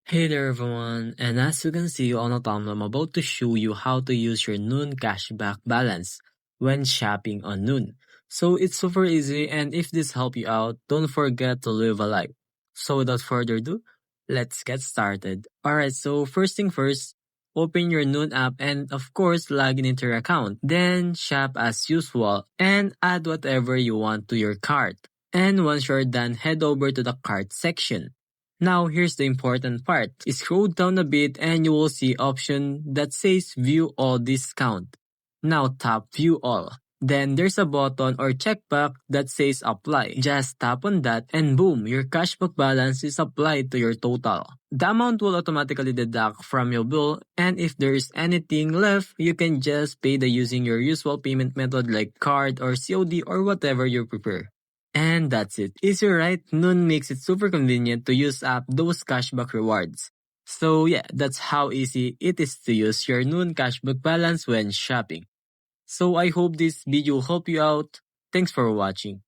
Hey there everyone, and as you can see on the thumbnail, I'm about to show you how to use your Noon cashback balance when shopping on Noon. So it's super easy, and if this helped you out, don't forget to leave a like. So without further ado, let's get started. Alright, so first thing first, open your Noon app and of course log in into your account. Then shop as usual and add whatever you want to your cart. And once you're done, head over to the cart section. Now here's the important part. Scroll down a bit and you will see option that says view all discount. Now tap view all. Then there's a button or checkbox that says apply. Just tap on that and boom, your cashback balance is applied to your total. The amount will automatically deduct from your bill, and if there is anything left, you can just pay the using your usual payment method like card or COD or whatever you prefer. And that's it. Easy, right? Noon makes it super convenient to use up those cashback rewards. So yeah, that's how easy it is to use your Noon cashback balance when shopping. So I hope this video helped you out. Thanks for watching.